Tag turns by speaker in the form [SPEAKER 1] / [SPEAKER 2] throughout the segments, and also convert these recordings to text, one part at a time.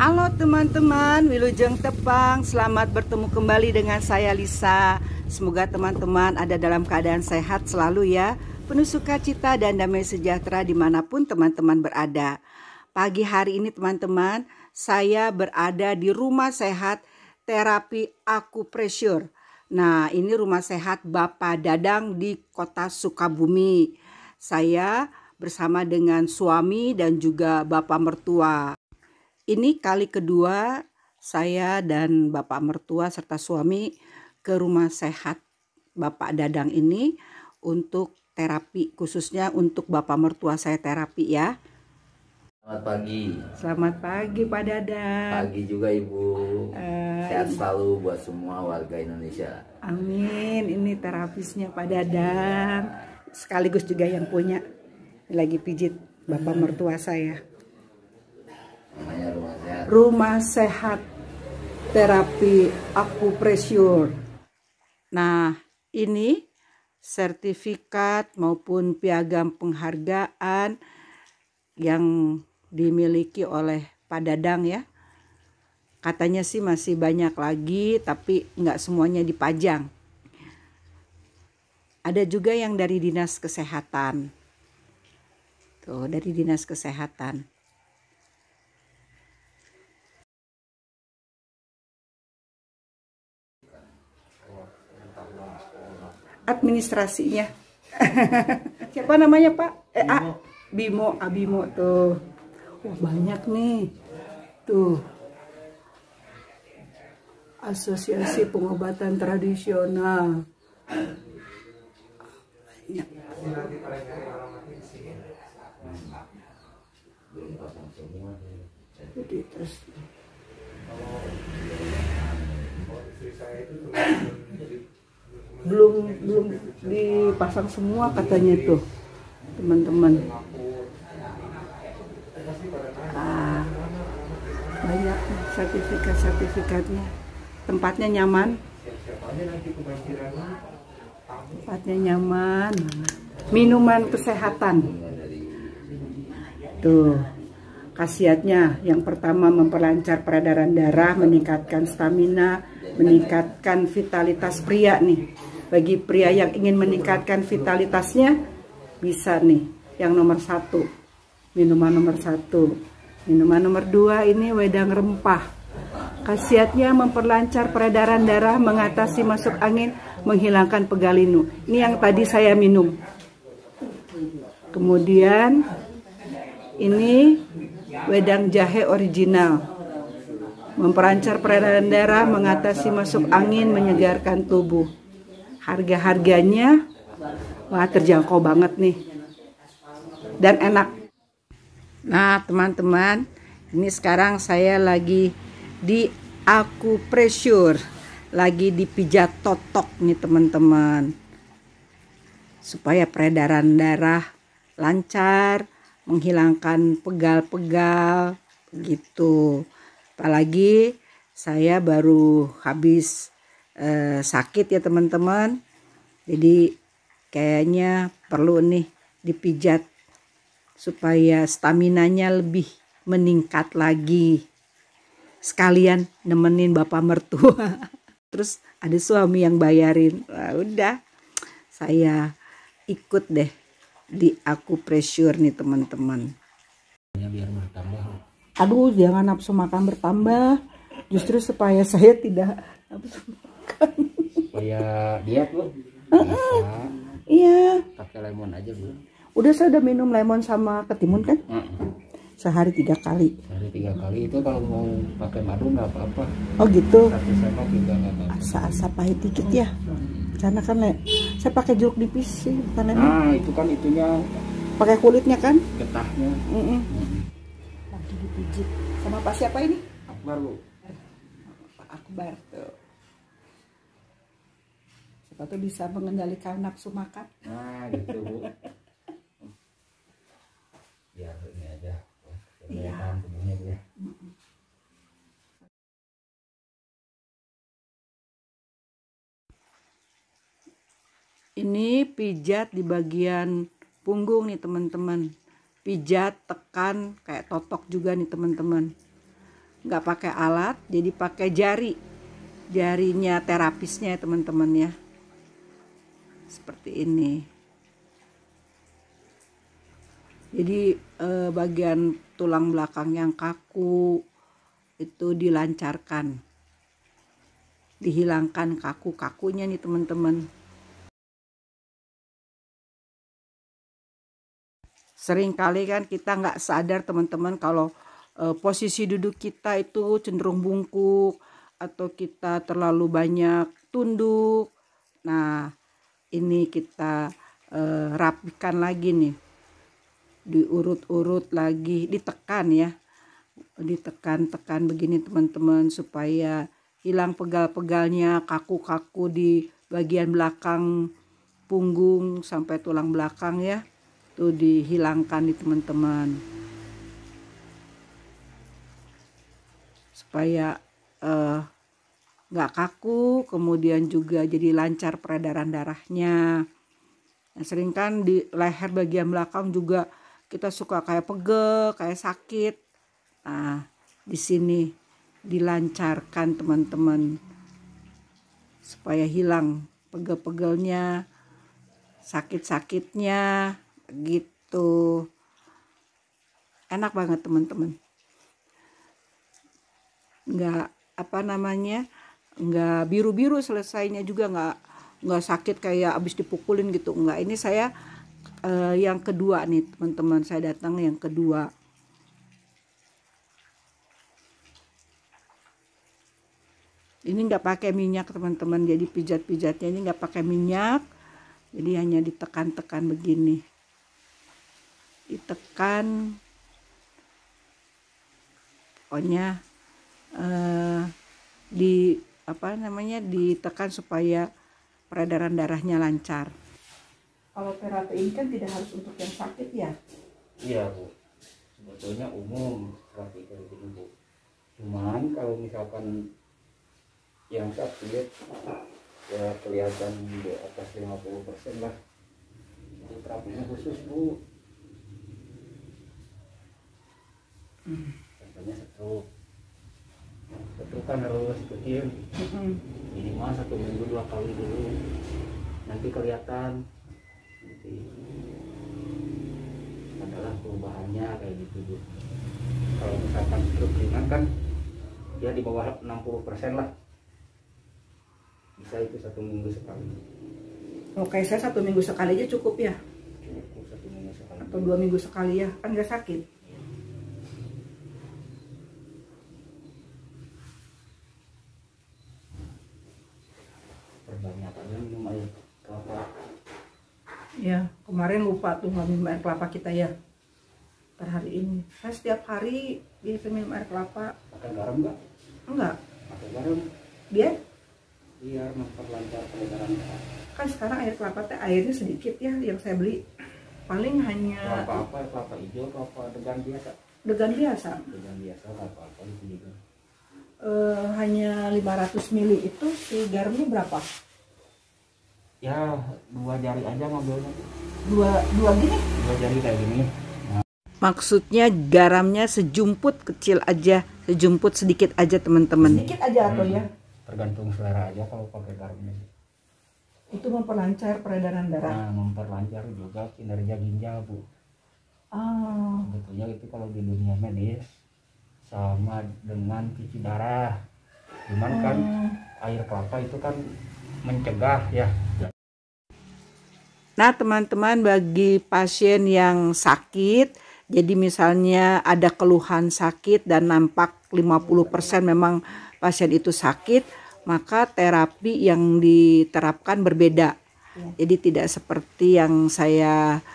[SPEAKER 1] Halo teman-teman, Wilujeng Tepang. Selamat bertemu kembali dengan saya Lisa. Semoga teman-teman ada dalam keadaan sehat selalu ya, penuh sukacita dan damai sejahtera dimanapun teman-teman berada. Pagi hari ini teman-teman, saya berada di rumah sehat terapi akupresur. Nah, ini rumah sehat Bapak Dadang di kota Sukabumi. Saya bersama dengan suami dan juga bapak mertua. Ini kali kedua saya dan bapak mertua serta suami ke rumah sehat Bapak Dadang ini untuk terapi, khususnya untuk bapak mertua saya terapi ya.
[SPEAKER 2] Selamat pagi.
[SPEAKER 1] Selamat pagi Pak Dadang.
[SPEAKER 2] Pagi juga Ibu. Sehat selalu buat semua warga Indonesia.
[SPEAKER 1] Amin. Ini terapisnya Pak Dadang, sekaligus juga yang punya lagi pijit bapak mertua saya.
[SPEAKER 2] Namanya rumah sehat.
[SPEAKER 1] Rumah sehat terapi akupresur. Nah, ini sertifikat maupun piagam penghargaan yang dimiliki oleh Pak Dadang ya. Katanya sih masih banyak lagi, tapi nggak semuanya dipajang. Ada juga yang dari Dinas Kesehatan. Tuh, dari Dinas Kesehatan. Administrasinya. Siapa namanya Pak? Bimo, Abimo tuh. Wah, banyak nih. Tuh. Asosiasi Pengobatan Tradisional. Banyak. Jadi terus belum dipasang semua katanya tuh teman-teman. Banyak sertifikatnya. Tempatnya nyaman. Minuman kesehatan tuh. Khasiatnya yang pertama memperlancar peredaran darah, meningkatkan stamina, meningkatkan vitalitas pria nih. Bagi pria yang ingin meningkatkan vitalitasnya bisa nih. Yang nomor 1, minuman nomor 1. Minuman nomor 2 ini wedang rempah. Khasiatnya memperlancar peredaran darah, mengatasi masuk angin, menghilangkan pegal linu. Ini yang tadi saya minum. Kemudian ini wedang jahe original, memperlancar peredaran darah, mengatasi masuk angin, menyegarkan tubuh. Harga-harganya wah terjangkau banget nih dan enak. Nah teman-teman, ini sekarang saya lagi di akupresur, lagi dipijat totok nih teman-teman, supaya peredaran darah lancar, menghilangkan pegal-pegal gitu. Apalagi saya baru habis sakit ya teman-teman, jadi kayaknya perlu nih dipijat supaya staminanya lebih meningkat lagi, sekalian nemenin bapak mertua. Terus ada suami yang bayarin. Wah, udah saya ikut deh di akupresur nih teman-teman.
[SPEAKER 2] Biar bertambah.
[SPEAKER 1] Aduh, jangan nafsu makan bertambah, justru supaya saya tidak nafsu makan.
[SPEAKER 2] Supaya diet Bu. Bisa.
[SPEAKER 1] Iya.
[SPEAKER 2] Pakai lemon aja Bu.
[SPEAKER 1] Udah, saya udah minum lemon sama ketimun kan. Sehari 3 kali.
[SPEAKER 2] Sehari 3 kali. Itu kalau mau pakai madu nggak apa-apa.
[SPEAKER 1] Oh gitu.
[SPEAKER 2] 1 sendok juga nggak apa-apa.
[SPEAKER 1] Asa-asa pahit dikit ya. Karena kan saya pakai jeruk nipis sih, bukan lemon.
[SPEAKER 2] Nah itu kan itunya.
[SPEAKER 1] Pakai kulitnya kan.
[SPEAKER 2] Getahnya.
[SPEAKER 1] Lagi dipijit sama Pak siapa ini?
[SPEAKER 2] Akbar Bu.
[SPEAKER 1] Pak Akbar tuh. Siapa tuh bisa mengendalikan nafsu makan.
[SPEAKER 2] Nah gitu Bu. Biar ini aja. Iya. Tubuhnya Bu ya.
[SPEAKER 1] Ini pijat di bagian punggung nih teman-teman. Pijat, tekan, kayak totok juga nih teman-teman. nggak pakai alat, jadi pakai jarinya terapisnya ya teman-teman ya, seperti ini. Jadi bagian tulang belakang yang kaku itu dilancarkan, dihilangkan kaku-kakunya nih teman-teman. Seringkali kan kita nggak sadar teman-teman kalau posisi duduk kita itu cenderung bungkuk atau kita terlalu banyak tunduk. Nah, ini kita rapikan lagi nih, diurut-urut lagi, ditekan ya, ditekan-tekan begini teman-teman, supaya hilang pegal-pegalnya, kaku-kaku di bagian belakang punggung sampai tulang belakang ya, tuh dihilangkan nih teman-teman, supaya nggak kaku, kemudian juga jadi lancar peredaran darahnya. Nah, sering kan di leher bagian belakang juga kita suka kayak pegel, kayak sakit. Nah, di sini dilancarkan teman-teman, supaya hilang pegel-pegelnya, sakit-sakitnya gitu. Enak banget teman-teman. Nggak nggak biru-biru selesainya juga, nggak sakit kayak abis dipukulin gitu. Enggak, ini saya yang kedua nih teman-teman, saya datang yang kedua. Ini nggak pakai minyak teman-teman, jadi pijat-pijatnya ini nggak pakai minyak, jadi hanya ditekan-tekan begini, ditekan, pokoknya ditekan supaya peredaran darahnya lancar. Kalau terapi ini kan tidak harus untuk yang sakit ya?
[SPEAKER 2] Iya Bu, sebetulnya umum terapi kayak gini Bu. Cuman kalau misalkan yang sakit ya kelihatan di atas 50% lah, itu terapinya khusus Bu. Contohnya stroke kan harus ikutin minimal 1 minggu 2 kali dulu, nanti kelihatan adalah perubahannya kayak gitu Bu. Kalau misalkan stroke ringan kan dia di bawah 60% lah, bisa itu 1 minggu sekali.
[SPEAKER 1] Oke, saya 1 minggu sekali aja cukup ya?
[SPEAKER 2] Cukup 1 minggu sekali
[SPEAKER 1] atau 2 minggu sekali ya, kan nggak sakit.
[SPEAKER 2] Perbanyakannya minum air kelapa.
[SPEAKER 1] Ya, kemarin lupa tuh nggak minum air kelapa kita ya. Per hari ini, saya setiap hari biasa minum air kelapa.
[SPEAKER 2] Pakai garam nggak?
[SPEAKER 1] Enggak.
[SPEAKER 2] Pakai garam. Biar memperlancar peredaran darah.
[SPEAKER 1] Kan sekarang air kelapa teh airnya sedikit ya, yang saya beli paling hanya
[SPEAKER 2] kelapa hijau, kelapa degan biasa.
[SPEAKER 1] Degan biasa
[SPEAKER 2] nggak apa-apa itu juga.
[SPEAKER 1] Hanya 500 ml itu si garamnya berapa?
[SPEAKER 2] Ya 2 jari aja ngambilnya.
[SPEAKER 1] Dua gini?
[SPEAKER 2] 2 jari kayak gini.
[SPEAKER 1] Maksudnya garamnya sejumput kecil aja, sejumput sedikit aja teman-teman. Sedikit aja atau ya?
[SPEAKER 2] Tergantung selera aja kalau pakai garamnya.
[SPEAKER 1] Itu memperlancar peredaran darah.
[SPEAKER 2] Nah, memperlancar juga kinerja ginjal Bu. Sebetulnya itu kalau di dunia medis sama dengan cuci darah. Cuman kan air kelapa itu kan mencegah ya.
[SPEAKER 1] Nah teman-teman, bagi pasien yang sakit, jadi misalnya ada keluhan sakit dan nampak 50% memang pasien itu sakit, maka terapi yang diterapkan berbeda. Jadi tidak seperti yang saya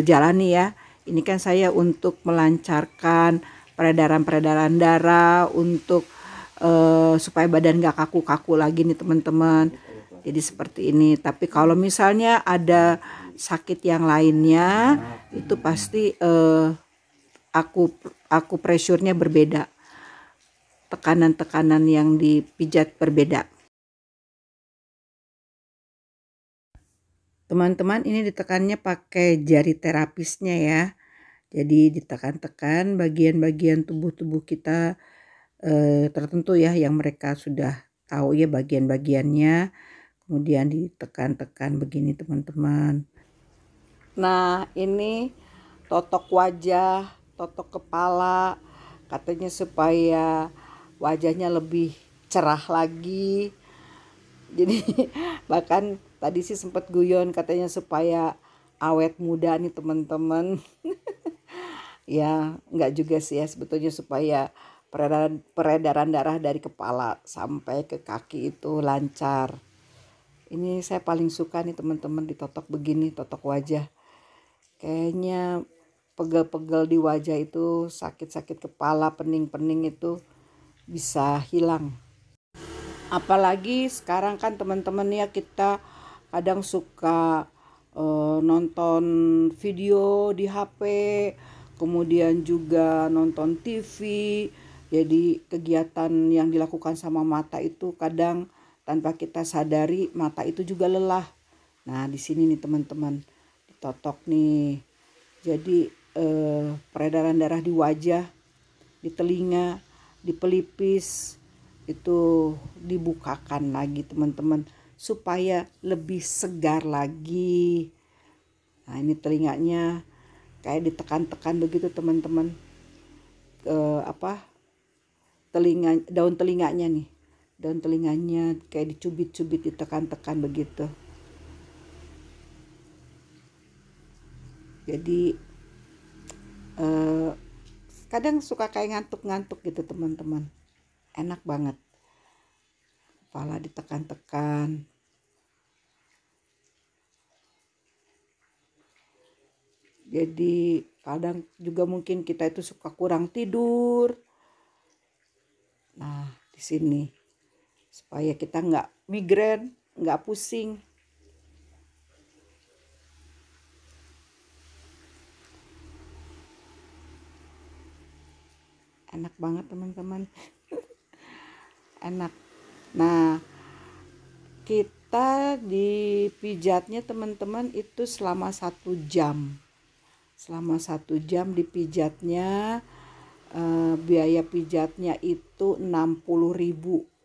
[SPEAKER 1] jalani ya. Ini kan saya untuk melancarkan peredaran darah, untuk supaya badan gak kaku-kaku lagi nih teman-teman. Jadi seperti ini. Tapi kalau misalnya ada sakit yang lainnya, itu pasti aku pressure-nya berbeda. Tekanan-tekanan yang dipijat berbeda. Teman-teman, ini ditekannya pakai jari terapisnya ya. Jadi ditekan-tekan bagian-bagian tubuh kita tertentu ya yang mereka sudah tahu ya bagian-bagiannya, kemudian ditekan-tekan begini teman-teman. Nah ini totok wajah, totok kepala, katanya supaya wajahnya lebih cerah lagi. Jadi bahkan tadi sih sempat guyon katanya supaya awet muda nih teman-teman. Ya nggak juga sih ya, sebetulnya supaya peredaran darah dari kepala sampai ke kaki itu lancar. Ini saya paling suka nih teman-teman ditotok begini, totok wajah. Kayaknya pegel-pegel di wajah itu, sakit-sakit kepala, pening-pening itu bisa hilang. Apalagi sekarang kan teman-teman ya, kita kadang suka nonton video di HP, kemudian juga nonton TV. Jadi kegiatan yang dilakukan sama mata itu kadang tanpa kita sadari mata itu juga lelah. Nah di sini nih teman-teman ditotok nih. Jadi peredaran darah di wajah, di telinga, di pelipis itu dibukakan lagi teman-teman supaya lebih segar lagi. Nah ini telinganya kayak ditekan-tekan begitu teman-teman, daun telinganya nih, daun telinganya kayak dicubit-cubit, ditekan-tekan begitu. Jadi kadang suka kayak ngantuk-ngantuk gitu teman-teman, enak banget kepala ditekan-tekan. Jadi kadang juga mungkin kita itu suka kurang tidur. Nah di sini supaya kita nggak migrain, nggak pusing. Enak banget teman-teman. Enak. Nah kita dipijatnya teman-teman itu selama 1 jam. Selama 1 jam dipijatnya, biaya pijatnya itu 60.000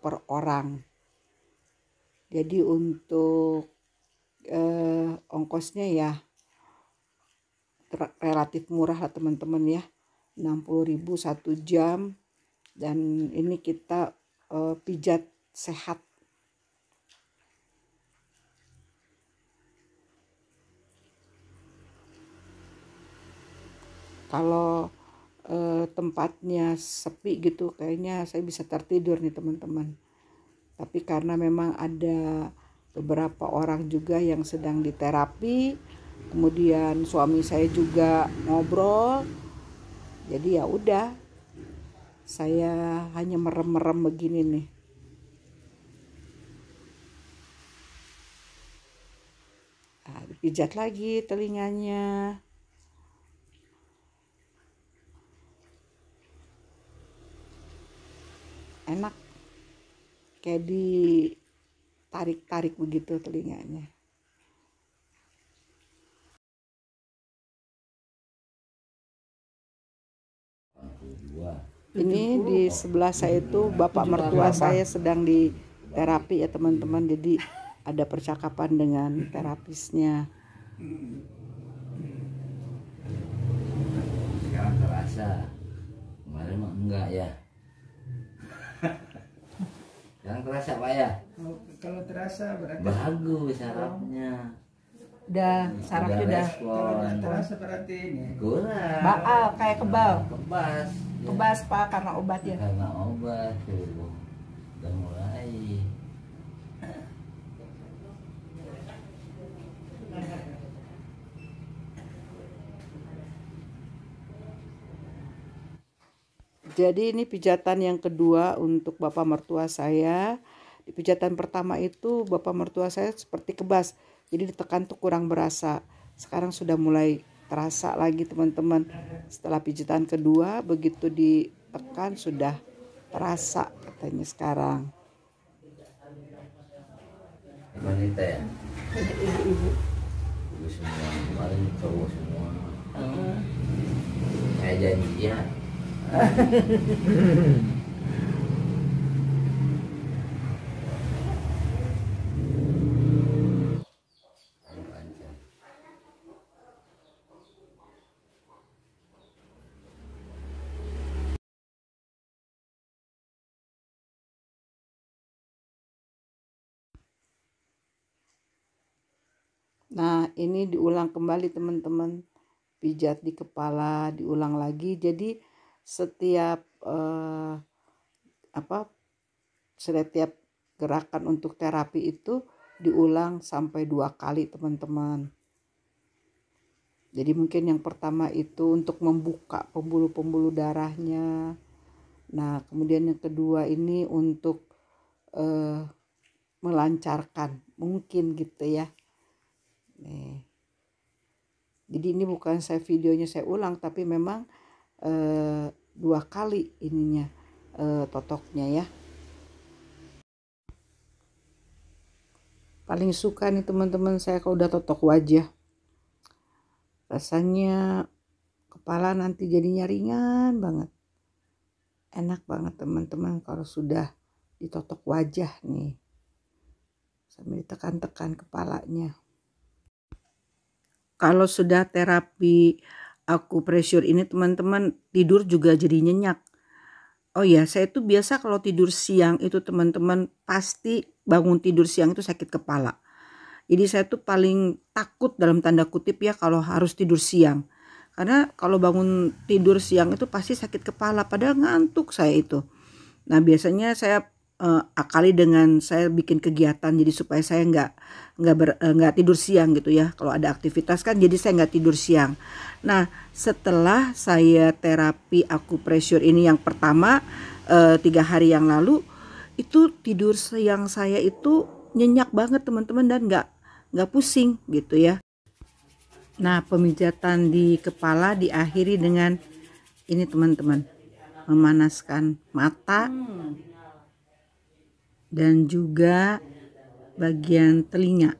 [SPEAKER 1] per orang. Jadi untuk ongkosnya ya relatif murah lah teman-teman ya, 60.000 1 jam. Dan ini kita pijat sehat. Kalau tempatnya sepi gitu kayaknya saya bisa tertidur nih teman-teman. Tapi karena memang ada beberapa orang juga yang sedang diterapi, kemudian suami saya juga ngobrol, jadi ya udah saya hanya merem-merem begini nih. Nah, dipijat lagi telinganya. Enak, kayak ditarik-tarik begitu telinganya. Ini di sebelah saya itu bapak mertua saya sedang di terapi ya teman-teman, jadi ada percakapan dengan terapisnya.
[SPEAKER 2] Sekarang terasa, kemarin mah enggak ya. Sekarang terasa Pak ya?
[SPEAKER 3] Kalau terasa berarti
[SPEAKER 2] Bagus sarafnya.
[SPEAKER 1] Udah sarafnya udah
[SPEAKER 2] respon.
[SPEAKER 3] terasa berarti ini.
[SPEAKER 2] Kurang.
[SPEAKER 1] baal, kayak kebal.
[SPEAKER 2] Kebas. Ya.
[SPEAKER 1] Kebas Pak karena obat ya.
[SPEAKER 2] Karena obat tuh udah mulai.
[SPEAKER 1] Jadi ini pijatan yang kedua untuk bapak mertua saya. Di pijatan pertama itu bapak mertua saya seperti kebas, jadi ditekan tuh kurang berasa. Sekarang sudah mulai terasa lagi teman-teman. Setelah pijatan kedua begitu ditekan sudah terasa katanya sekarang.
[SPEAKER 2] Wanita ya?
[SPEAKER 1] Ibu-ibu.
[SPEAKER 2] Ibu semua, kemarin cowok semua. Kayak janjian.
[SPEAKER 1] Nah, ini diulang kembali teman-teman. Pijat di kepala, diulang lagi. Jadi setiap setiap gerakan untuk terapi itu diulang sampai 2 kali teman-teman. Jadi mungkin yang pertama itu untuk membuka pembuluh-pembuluh darahnya. Nah, kemudian yang kedua ini untuk melancarkan, mungkin gitu ya. Nih. Jadi ini bukan saya videonya saya ulang, tapi memang 2 kali ininya totoknya ya. Paling suka nih teman-teman saya kalau udah totok wajah. Rasanya kepala nanti jadinya ringan banget. Enak banget teman-teman kalau sudah ditotok wajah nih. Sambil ditekan-tekan kepalanya. Kalau sudah terapi akupressure ini teman-teman, tidur juga jadi nyenyak. Oh ya, saya tuh biasa kalau tidur siang itu teman-teman pasti bangun tidur siang itu sakit kepala. Jadi saya tuh paling takut dalam tanda kutip ya kalau harus tidur siang. Karena kalau bangun tidur siang itu pasti sakit kepala, padahal ngantuk saya itu. Nah, biasanya saya akali dengan saya bikin kegiatan jadi supaya saya nggak tidur siang gitu ya. Kalau ada aktivitas kan jadi saya nggak tidur siang. Nah, setelah saya terapi akupressure ini yang pertama 3 hari yang lalu, itu tidur siang saya itu nyenyak banget teman-teman dan nggak pusing gitu ya. Nah, pemijatan di kepala diakhiri dengan ini teman-teman, memanaskan mata dan juga bagian telinga.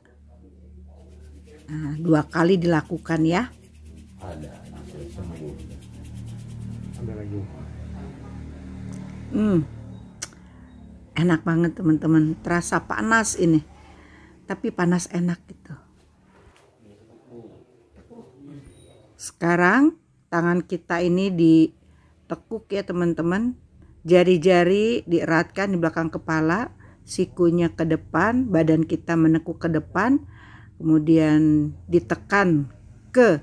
[SPEAKER 1] Nah, 2 kali dilakukan ya.
[SPEAKER 2] Ada sembuh. Ada lagi.
[SPEAKER 1] Enak banget teman-teman. Terasa panas ini, tapi panas enak gitu. Sekarang tangan kita ini ditekuk ya teman-teman. Jari-jari dieratkan di belakang kepala, sikunya ke depan, badan kita menekuk ke depan, kemudian ditekan ke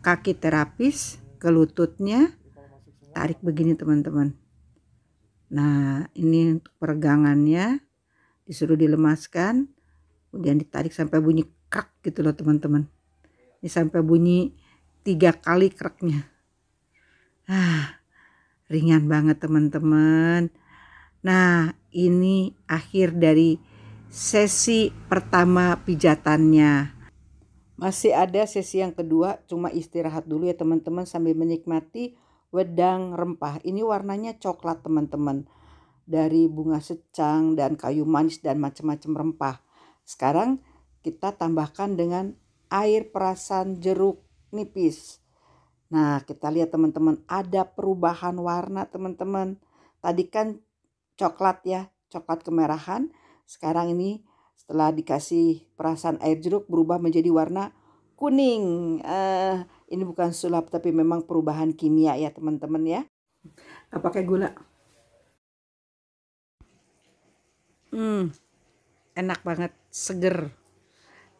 [SPEAKER 1] kaki terapis, ke lututnya, tarik begini teman-teman. Nah, ini untuk peregangannya, disuruh dilemaskan, kemudian ditarik sampai bunyi krak gitu loh teman-teman. Ini sampai bunyi 3 kali kraknya. Ringan banget teman-teman. Nah, ini akhir dari sesi pertama pijatannya. Masih ada sesi yang kedua, cuma istirahat dulu ya teman-teman sambil menikmati wedang rempah. Ini warnanya coklat teman-teman. Dari bunga secang dan kayu manis dan macam-macam rempah. Sekarang kita tambahkan dengan air perasan jeruk nipis. Nah, kita lihat teman-teman, ada perubahan warna teman-teman. Tadi kan coklat ya, coklat kemerahan. Sekarang ini setelah dikasih perasan air jeruk berubah menjadi warna kuning. Ini bukan sulap tapi memang perubahan kimia ya teman-teman ya. Gak pakai gula. Enak banget, seger.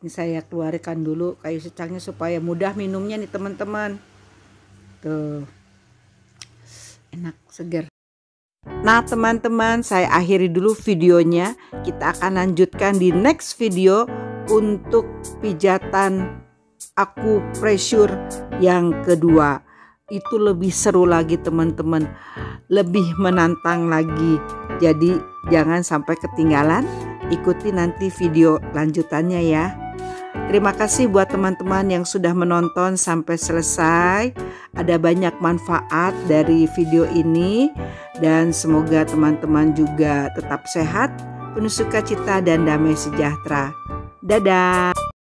[SPEAKER 1] Ini saya keluarkan dulu kayu secangnya supaya mudah minumnya nih teman-teman. Tuh, enak, seger. Nah teman-teman, saya akhiri dulu videonya. Kita akan lanjutkan di next video untuk pijatan akupressure yang kedua. Itu lebih seru lagi teman-teman, lebih menantang lagi. Jadi jangan sampai ketinggalan, ikuti nanti video lanjutannya ya. Terima kasih buat teman-teman yang sudah menonton sampai selesai. Ada banyak manfaat dari video ini dan semoga teman-teman juga tetap sehat, penuh sukacita dan damai sejahtera. Dadah.